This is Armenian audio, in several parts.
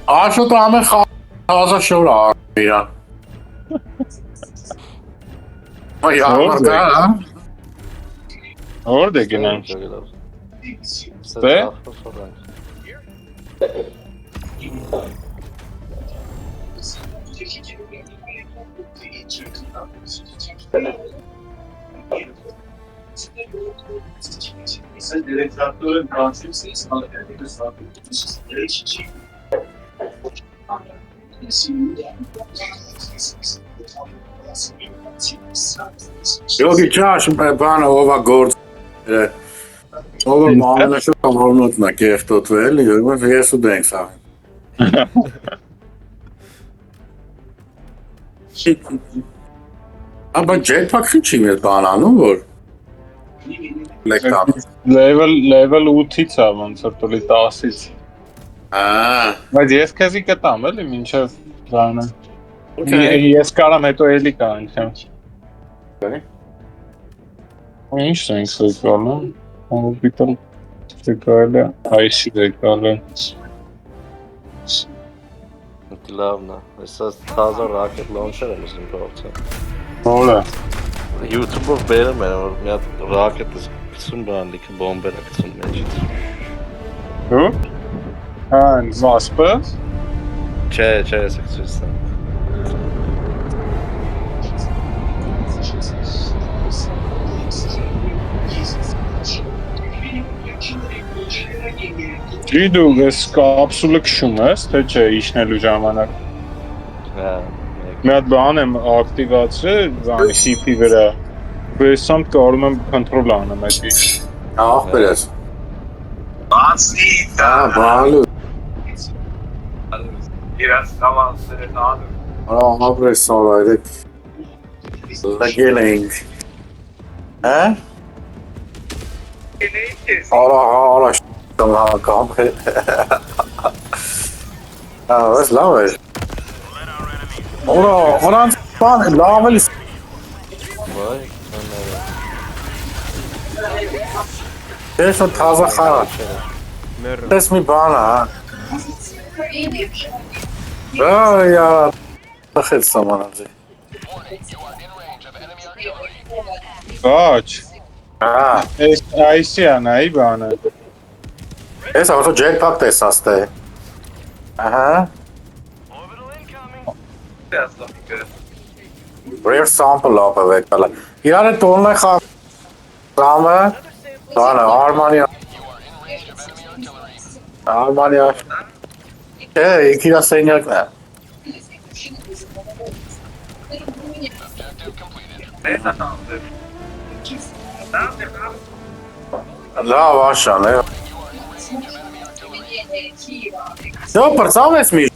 Աշոտ ամեն խազա շոր իրան։ Այ ամարտա։ Orada gelen. Ve? Yogi Josh bana ova gorд. Ova maana şu hormonatna kehtot vel, yogma yesu densa. Aba jetpack քիչ է բանանում որ լեկտան Level 8-ից է ոնց որ տոլի 10-ից։ Բայց ես քեզի կտամ էլի մինչև բանը։ Ես կարամ հետո էլի կանչեմ։ Ինչ sense է կանում։ Orbital դեկալը, IC դեկալը։ Լավն է։ Հեսա թազա rocket launcher եմ ուզում փոխել։ Որը։ YouTube-ով բերեմ եմ որ մի հատ rocket-ը գցում բան լիքը բոմբեր է գցում մեջից։ Հո՞։ Հան, զասպը։ Չէ, սեքսիստը։ Դու ես կապսուլը քշում ես, թե չէ, իջնելու ժամանակ։ Հա։ Մի հատ բան եմ ակտիվացրել, բանի CP վրա։ Ես սամ կարող եմ control անեմ այդի։ Ահ բերես։ Բացի, դա բալու։ Իրաց կամասերը տանում։ Ահա ապրեսոր այդ։ Լագելինգ։ Հա? Արա Come on. That's lovely. Hold on, fun, lovely. Vay, There's a taza khara. That's me bana. Oh yeah. Akhir someone else. Kaç. IC anayı bana. Esa also jetpack tesaste. Aha. Rare sample op avekala. Irane tonla kha rama. Dana Armania. Hey, ikira senyak na. La vaša, ne. Все, парцал смеш.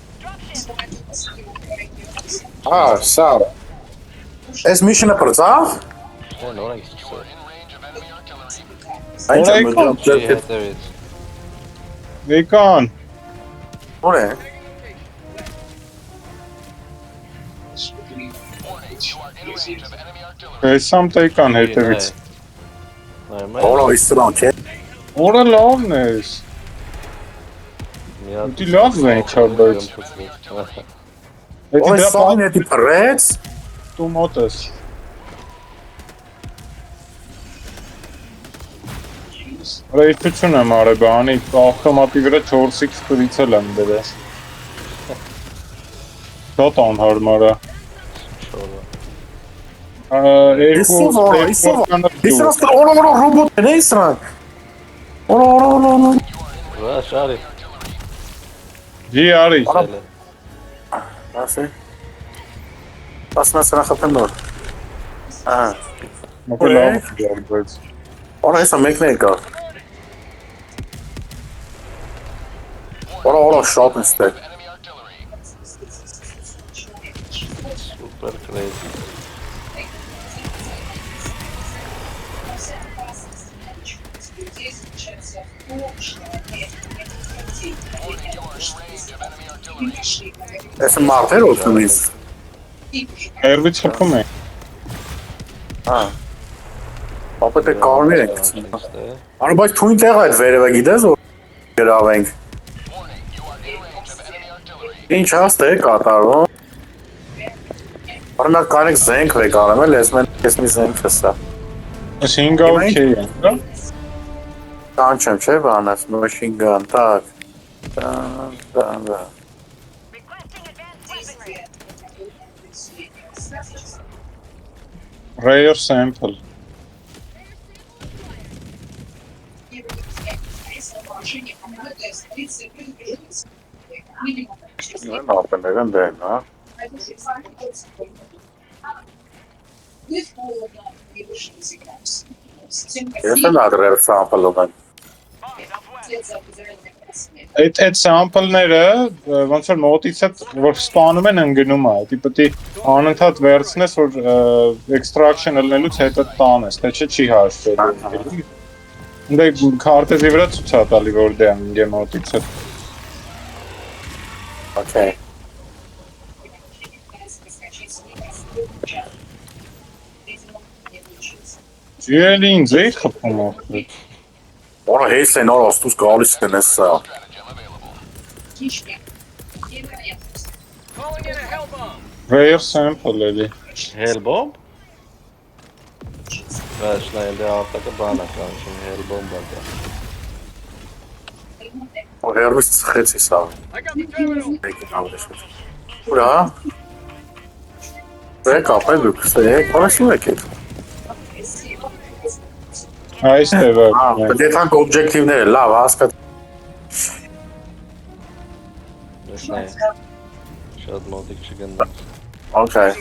Сам. Смеш на парцал? Викон. Оре. Сам тайкан հետևից։ Օրա իստրան չէ։ Օրա լավն ես։ Դի լավն է չաբայց։ Օր սան էդի պրեց։ Դու մոտ ես։ Ռեյթություն եմ արել բանի, ավտոմատի վրա 4x պրիցել եմ դրել։ Շատ անհարմար է։ Իսրան օրա ռոբոտ է իսրան։ Օրա։ Վա շարի։ Ջի արի։ Ասե։ Ասնա խփեմ նոր։ Ահա։ Մոկը լավ բայց։ Օրա հեսա մեկն է կա։ Օրա շատ է ստե։ Super crazy. Ես մարդեր օգնում ես։ Երբից խփում է։ Ապա դե կարներ ենք։ Արա բայց թույն տեղ այդ վերևը գիտես որ գրավենք։ Ինչ հաստ է կատարվում։ Օրինակ կանեք զենք վեք արեմ էլ, ես մի զենք հսա։ Այս 500k է, հա։ Կանչեմ, չէ, բանաս, machine gun, так. Да. Rare sample. Ne yapayım ben ha? Este надо rare sample olan. Այդ sample-ները ոնց որ մոտից որ սպանում են ընկնում է, դիպտի անընդհատ վերցնես որ extraction ելնելուց հետո տանես, թե չի հաշվելու։ Դե քարտեզի վրա ցույց է տալի որ դե ընկե մոտից։ Okay. Ջիելի ինձ է խփում ախր։ Ona heisleen olostus gaalis nessa. Rare sample էլի։ Hellbomb? Վերջնա ելդե արտակը բանա կանչում, Hellbomb բակա։ O hervis tsxetsi sa. Ura. Reka, peduk, ste, konačno eket. Այս տևը։ Դե թանկ օբյեկտիվները լավ հասկա։ Վերջնա է։ Շատ մոտիկ չգնա։ Okay.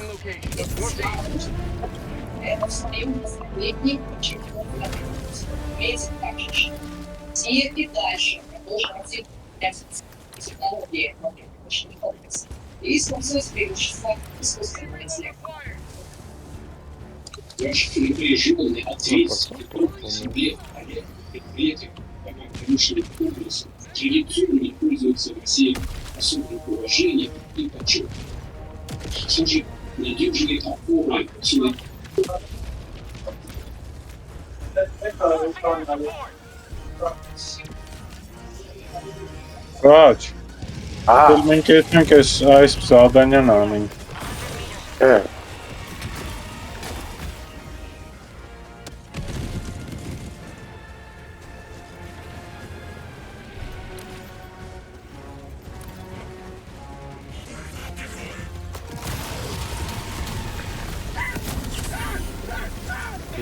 И дальше продолжать технологии мощный комплекс. И использовать преимущества искусственного интеллекта. Напряженный ответственный труд на себе предприятия, промышленных комплексов, традиционно пользуются всем особым уважением и почетом. Служит надежной опорой силы. Ռաջ։ Ահա, Դել մենք ետնենք այս զադանյան անենք։ է։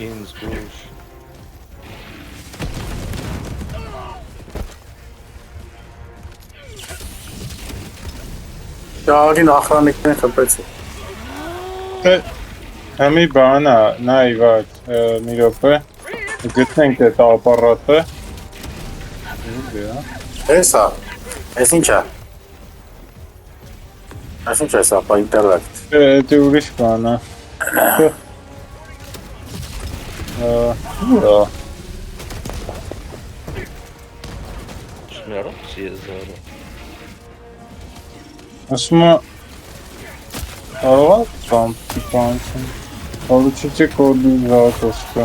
Ինձ գուշ։ Ճաղին ախրանիկն խպեցի։ Դե համի բանա, նայ վատ, մի րոպե։ Գտնենք այդ ապարատը։ Էսա, ես ինչա։ Ես ինչա սա, պա ինտերակտ։ Դե ուրիշ բանա։ Ուրա։ Շմյարը, սիեզարը։ Ասում է կարող է բամպի բանցին։ Получите кодный запуска.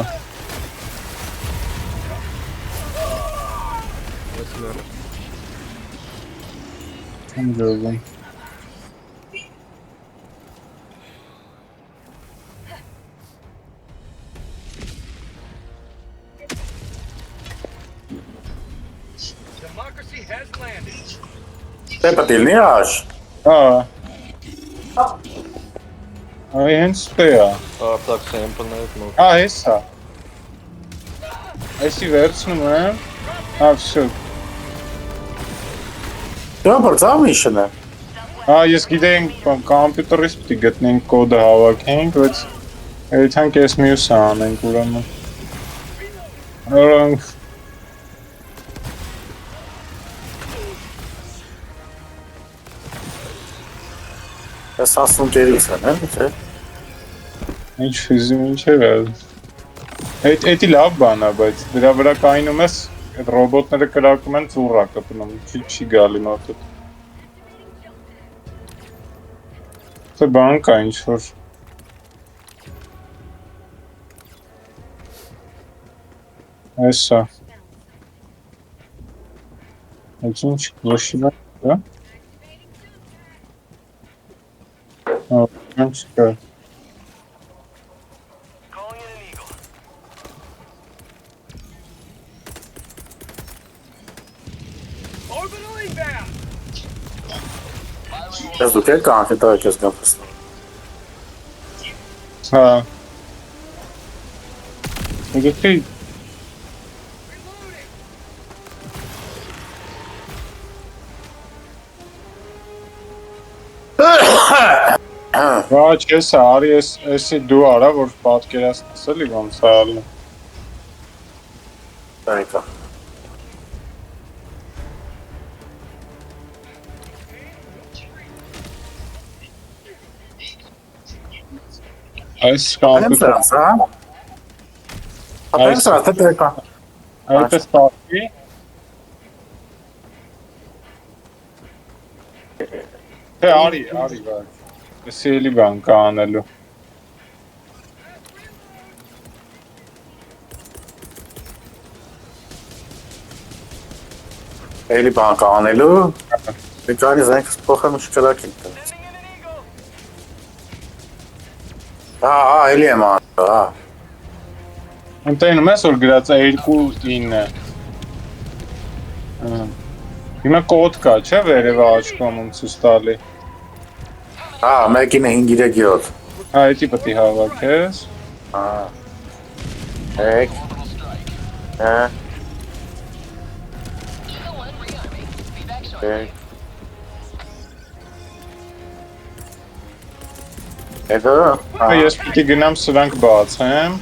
Идём. Դե պատիլնի աշ։ Ai hենց ստեա։ Արտակ սեմպլներդ մոտ։ Հեսա։ Այսի վերցնում եմ։ Всё։ Դա բարձամիշն է։ Ես գիտենք կոմպյուտերից պիտի գտնենք կոդը հավաքենք, բայց այդքան կես մյուսը անենք ուրեմն։ Ուրեմն Ես ասում ջերից են, չէ։ ինչ ֆիզիմ ինչ է վեր։ Էդի լավ բան է, բայց դրա վրա կայնում ես, այդ ռոբոտները կրակում են ծուռա կպնում, չի գալի մոտդ։ Թե բան կա ինչ որ։ Այսա։ Այդ ինչ լոշի բան։ Հա։ Ինչ կա։ Ես դուք եք կանք դա ես գնաս։ Հա։ Ուղղակի Ոչ, ես արի էսի դու արա, որ պատկերացնես էլի ոնց է ալի։ Այկա։ Այս կամպը հա։ Այս հա տեկա։ այդ է ստացի։ Թե արի, վայ։ Էսի էլի բան կա անելու։ Էլի բան կանելու։ Դեկանի զենք սփոխեմ շկալակին։ Հա, էլի եմ անում, հա։ Ընտենում ես որ գրած է 2-9։ Հիմա կոդ կա, չէ՞ վերևը աչքում ցույց տալի։ Հա, 1-9-5-7։ Հա, էդի պետք է հավաքես։ Հա։ Եկ։ Հա։ Եկ։ Էդո։ Ես պետք է գնամ սրանք բացեմ։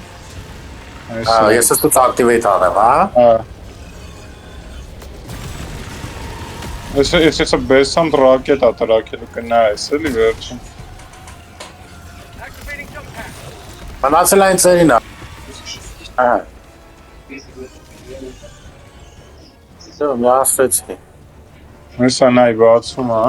Հա, ես ստուց ակտիվեյտ անեմ, հա։ Հա։ Ես բեսան ռակետ ատրակելու կնայես էլի վերջին։ Մնացել այն ծերին է։ Հա։ Սո, միասրեցի։ Հեսա նայ բացում, հա։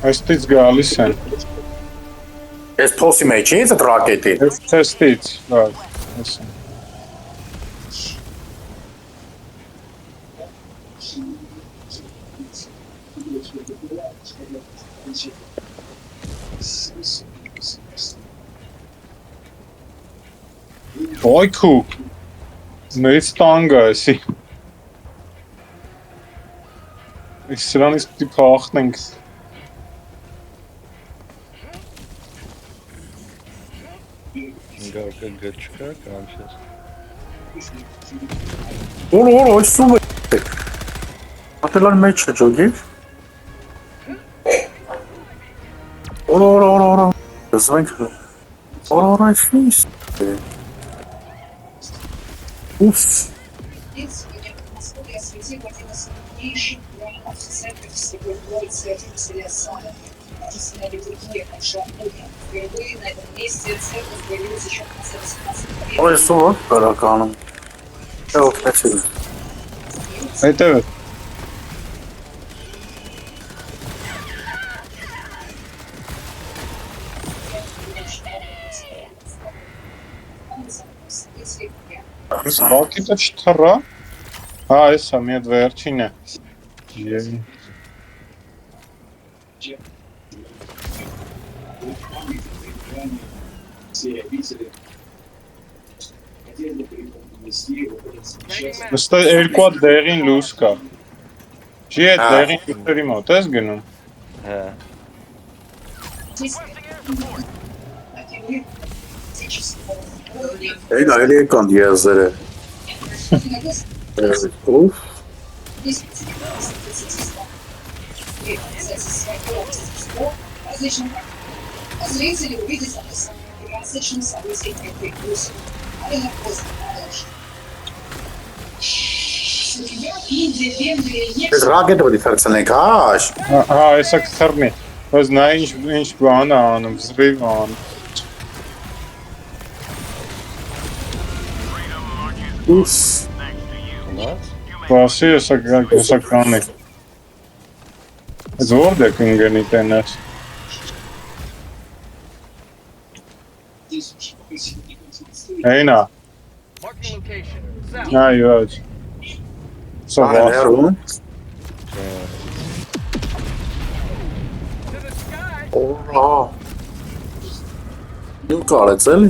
Այստից գալիս են։ Ես փոսի մեջ ես այդ ռակետի։ Ես թեստից, բաց, հեսա։ Ոյքու, մեծ տանգ է էսի։ Ես սրանից պիտի փախնենք։ Գարկը գչկա, կանչես։ Օր, սում է։ Ատելան մեջ է ջոգի։ Օր։ Զվենք։ Օր, այս ինչ։ Ուֆ։ Сняли другие шампуни. Впервые на этом месте церковь появилась еще в конце 18 века. Ой, սուր կարականում։ Չէ, օգնեցին։ Այդտեղ է։ Բակիտը չթռա։ Հա, էսա մի հատ վերջին է։ Եվ Все обители хотели бы привнести его сейчас. Ըստ երկու հատ դեղին լույս կա։ Չի այդ դեղին լույսերի մոտ ես գնում։ Հա։ Էն այլի եկան եզերը։ Ուֆ։ Зрители увидят красочный событий этой осени. Это поздно, дальше. Индия, Венгрия, Ես ռակետը պետք է թռցնենք, հաշ։ Հա, էսա կթռնի։ Բայց նա ինչ բան է անում, զրիվ անում։ Ուֆ։ Մնաց։ Բասի էսա կանի։ Zor da kıngani tener. Eyna. Marking location. South. Ha, yok. Ահա Sabah. ներում։ To the sky. Օհա։ Դու կարեց էլի։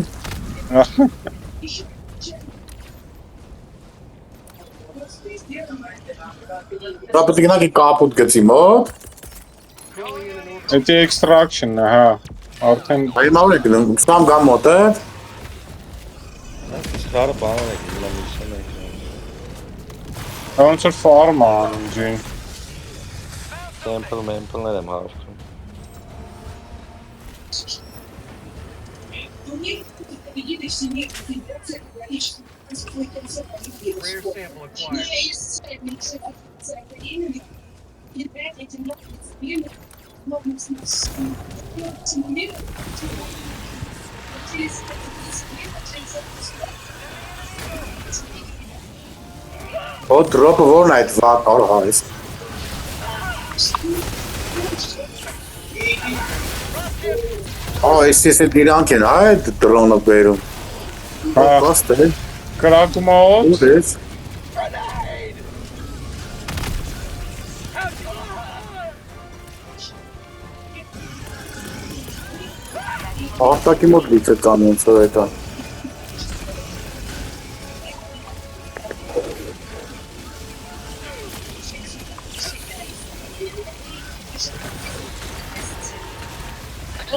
Դա պետք է գնանք կապուտ գծի մոտ։ Это extraction, ահա։ Արդեն Այ մավն է գնում, ստամ գամ մոտ է։ Սխարը բանան է գնա միսիոն է։ ոնց որ farm անում ջին։ Sample-ներ եմ հարցում։ Rare sample acquired. Օ դրոպը որն է այդ վատ արհայս։ Այս է դիրանք են, այդ դրոնը բերում։ Հա, Կաստ է։ կրակումով Ու դες։ Արտակի մոտ լիքը կան ոնց որ էտա։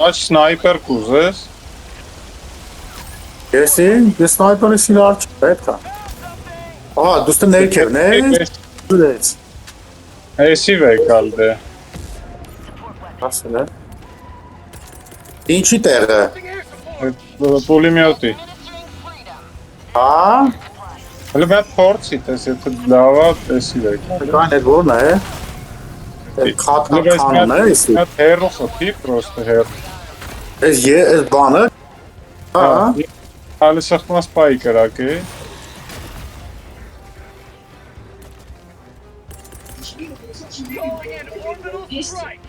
աչ սնայպեր կուզես։ Ես սնայպերը սիրար չպետք է։ Ահա, դուստը ներքևն է։ Դες։ Էսի վեկալ դե։ Ասել է։ Ինչի տեղը։ Պուլիմյոտի։ Հա։ Հələ mən փորձի տես, եթե լավ է, էսի վեկալ։ Կան այդ որն է։ Քաթքանն է էսի։ Այդ հերո խփի, պրոստը հեր։ Այս բանը։ Հա։ Հələ սխմաս պայի կրակի։ Calling in orbital strike.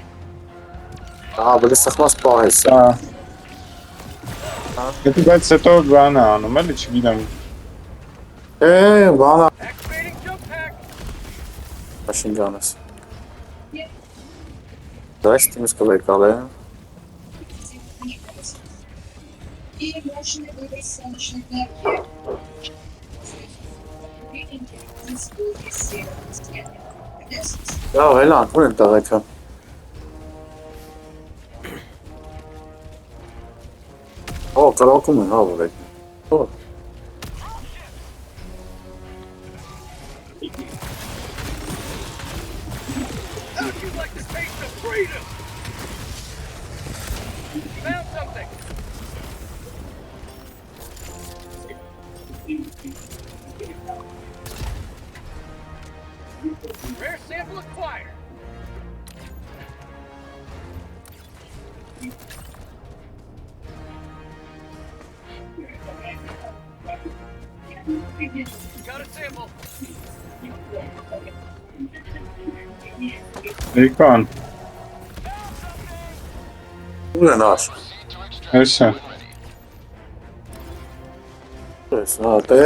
Ավելի սխմաս պահես։ Հա։ Եթե բայց հետո բանը անում, էլի չգիտեմ։ Բանը Activating jump pack. Մաշինգանս։ Դաշտի մս կվեկալ է։ И мощный выброс солнечной энергии. Լավ, հելա, ուր են տղեկը։ Կրակում են, հա, որ How'd you like to taste of freedom? Found something. Rare sample acquired. Got a sample. Էկան, ուր են աշ։ էսը։ Ես, հա, տե։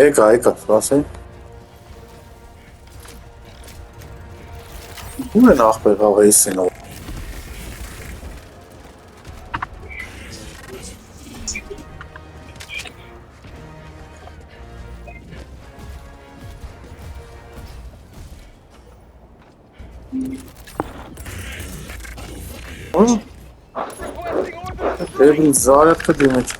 Եկա, սպասի։ Ուր են աղբեր հաղը իսին ով։ Requesting orbital Դեպին զարյատքը դիմեջ։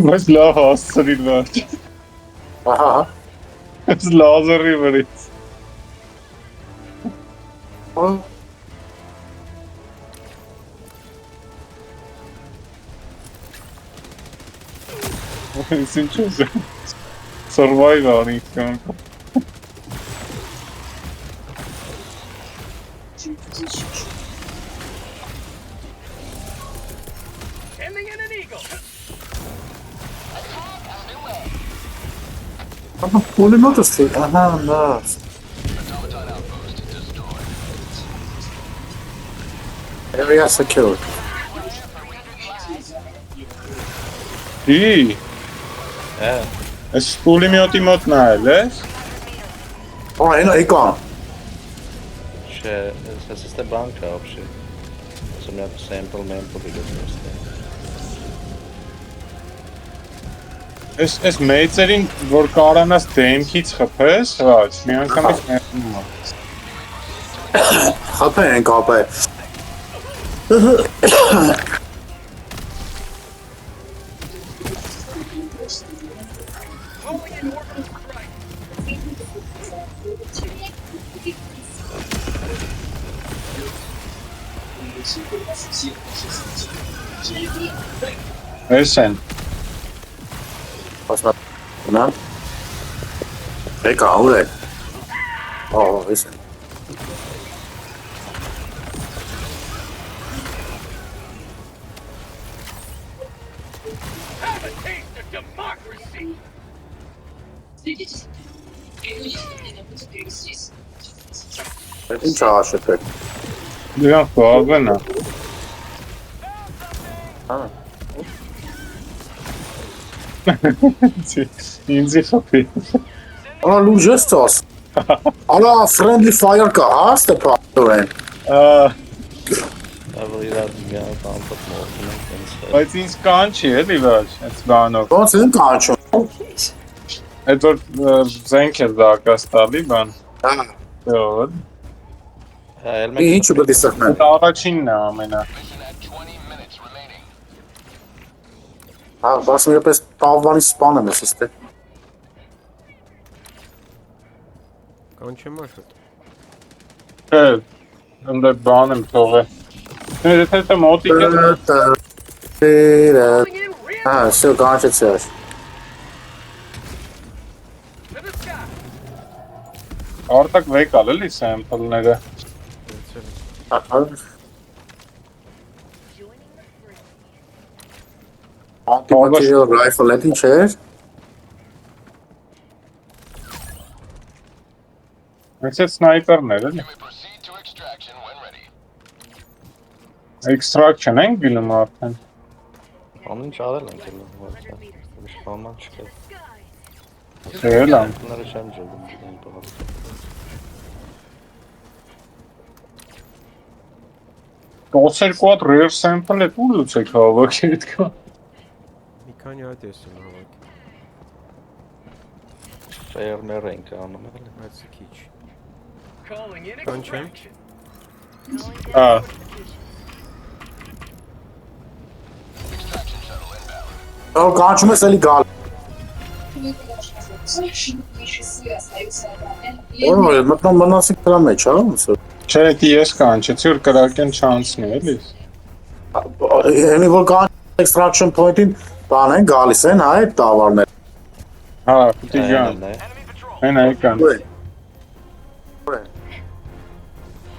Բայց լավ հասցրին վերջ։ Ահա, Ես լազերի վրից։ հա։ Ես ինչ ուզեմ։ survive արի կանք։ Sending in an eagle. Pulimotës të, aha, da. Area secured. Ի, այս պուլիմյոտի մոտ նայել ես։ Այնա եկան։ Չէ, ես ստե բանկա вообще։ Ասում եմ sample իլուս։ Այս մեծերին, որ կարանաս դեմքից խփես, հաճ, մի անգամից ներում է։ Խփեն կապե։ Calling in orbital strike. Այս են։ Ասնա, նա։ Եկա, ուր է։ Այս են։ Have a taste of democracy. Ինչ աշեփեք։ Դրանք բաղվեն է։ Ինձի խփի։ Արա լուրջ ես ծաս։ Արա friendly fire կա, հա, Ստեփան։ Ավելի իրար միա տանտոք մորտում են տենց։ Բայց ինձ կան չի էլի վաճ, այս բանով։ Ոնց են կանչում։ Այդ որ զենք է դակաս տալի բան։ Հա, Դոդ։ Էլ ինչու պետք է սխմեն։ Դա առաջինն է ամենա։ Հա, ասում եմ, պես տավվանի սպան եմ ես ստե։ Կանչեմ աշոտ։ Չէ, ընդ բան եմ թողել։ Եթե դա մոտիկ է, Calling in real Հա, всё, կանչեցի։ to the sky. արտակ վեկալ էլի սեմպլները։ Anti-material rifle այդ ինչ էր։ Այս է սնայպերներ էլի։ Extraction ենք գնում արդեն։ Ամեն ինչ արել ենք էլ։ Ինչ բանան չկա։ Չէ՞ լավ։ Նարը չեմ ջոկում այն բանը։ Տոսերկու հատ rare sample է ու լուծեք հավաքի այդ կա։ Մի քանի հատ ես եմ հավաք, Ֆերմեր ենք անում էլ։ բայց քիչ։ Calling in Կանչեմ։ extraction. Հա։ Ո կանչում ես էլի գալ։ Ո մտնում մնացի դրա մեջ, հա, ոնց է։ Չէ, դի ես կանչեցի որ կրակեն չանցնի էլի։ Էլի որ կանչ extraction point-ին բան են գալիս են, հա, այդ տավարներ։ Հա, պիտի ջան։ Այն այկան։ Ուր է։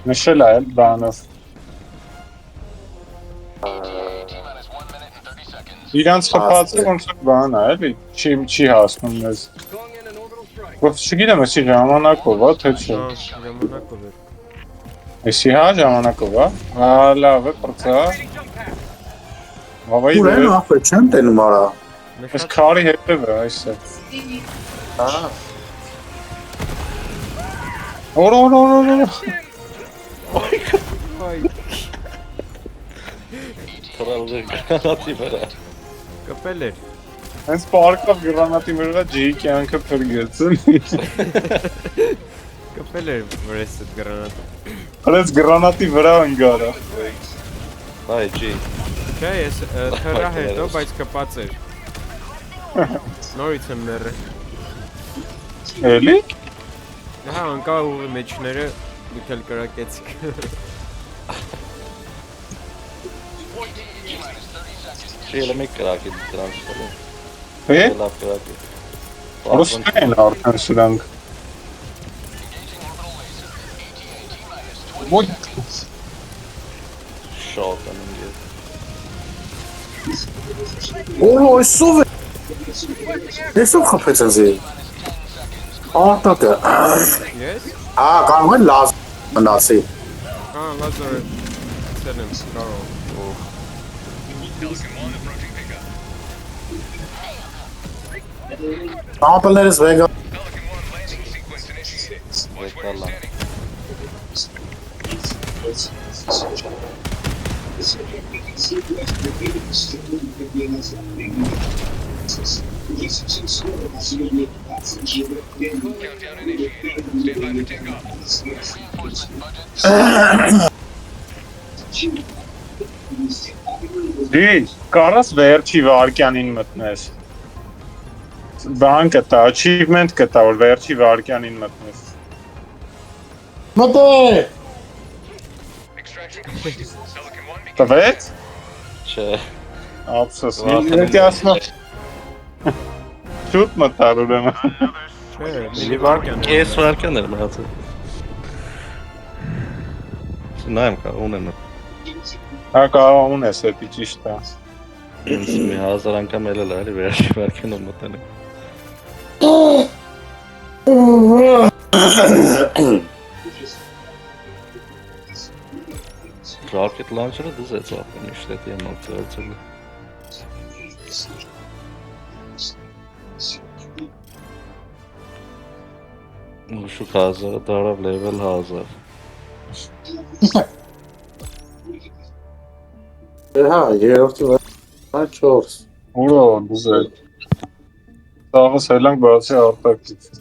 Նշել է այդ բանով։ Իրանց խփածը ոնց է բան է էլի։ Չի հասնում մեզ։ Calling in an orbital strike. Ոնց չգիտեմ, էսի ժամանակով է, թե չէ։ Հա, ժամանակով էր։ Էսի հա ժամանակով է։ Հա, լավ է, բրծա։ Ready jump pad. Հավայի Ուր են, ախր չեմ տենում արա։ Այս քարի հետև է, այս է։ Հա։ Օր։ Թրալը գրանատի վրա։ Կպել էր։ Հենց պարկավ գրանատի վրա ջի կյանքը փրկեցին։ Կպել էր վրես այդ գրանատը։ Հենց գրանատի վրա ընկարա։ Հայ ջի։ Չէ, ես թրա հետո, բայց կպած էր։ Նորից եմ մերը։ Էլի։ Հա, անկա ուղի մեջները դուքել կրակեցիք։ Չի էլ մեկ կրակի դրանց։ Է։ Լավ կրակի։ Ռուսներն արդեն սրանք։ Ոյ, Շատ են ինգեր։ Այսով է։ Այսով խփեց ազի։ Արտակը։ Yes? Կարող է լավ մնացի։ Լազարը ցելեմ կարող։ Ապլներս վեգա։ Վեկալա։ դի, կարաս վերջի վարկյանին մտնես։ Բան կտա, achievement կտա, որ վերջի վարկյանին մտնես։ Մտե։ Տվեց։ Չէ։ Ափսոս, ինձ ասնա։ Շուտ մտար ուրեմն։ Չէ, Մի վարքան, կես վարքան էր մնացել։ Նայեմ կա, ունեմ։ Հա կարող ունես, էդի ճիշտ է։ Ինձ մի 1000 անգամ էլ էլի վերջի վարքան ու մտել։ Rocket launcher-ը դուզեց ապեն իշտետ եմ ակտուալցել։ Ուշուկ 1000 դարավ level 1000։ Հա, երրորդի վրա 4։ Ուրա դուզել։ Տաղս հելանք բացի արտակից։